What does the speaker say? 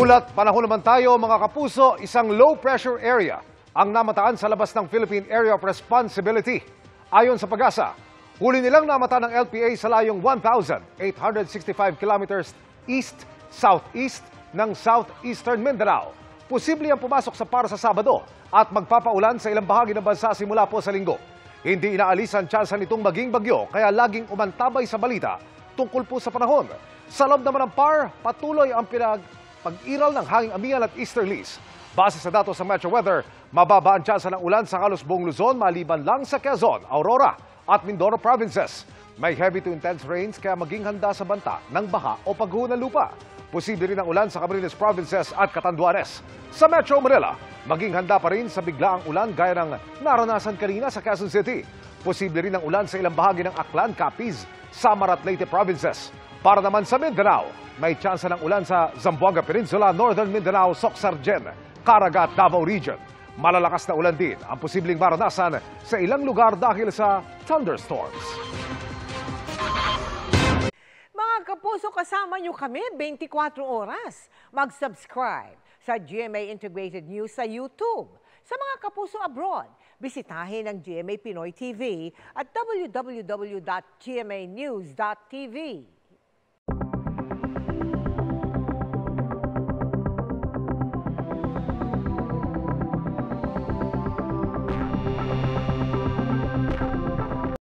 Ulat panahon naman tayo mga kapuso, isang low pressure area ang namataan sa labas ng Philippine Area of Responsibility. Ayon sa Pag-asa, huli nilang namata ng LPA sa layong 1,865 kilometers east-southeast ng southeastern Mindanao. Posible ang pumasok sa para sa Sabado at magpapaulan sa ilang bahagi ng bansa simula po sa Linggo. Hindi inaalis ang tsansa nitong maging bagyo kaya laging umantabay sa balita tungkol po sa panahon. Sa loob naman ng PAR, patuloy ang pag-iral ng hanging amihan at easterlies. Base sa datos sa Metro Weather, mababa ang tsansa ng ulan sa halos buong Luzon maliban lang sa Quezon, Aurora at Mindoro provinces. May heavy to intense rains kaya maging handa sa banta ng baha o pagguho ng lupa. Posible rin ang ulan sa Camarines provinces at Catanduanes. Sa Metro Manila, maging handa pa rin sa biglaang ulan gaya ng naranasan kanina sa Quezon City. Posible rin ang ulan sa ilang bahagi ng Aklan, Capiz, Samar at Leyte provinces. Para naman sa Mindanao, may tsansa ng ulan sa Zamboanga Peninsula, Northern Mindanao, Soc-Sargen, Caraga at Davao Region. Malalakas na ulan din ang posibleng maranasan sa ilang lugar dahil sa thunderstorms. Mga kapuso, kasama nyo kami 24 oras. Mag-subscribe sa GMA Integrated News sa YouTube. Sa mga kapuso abroad, bisitahin ang GMA Pinoy TV at www.gmanews.tv.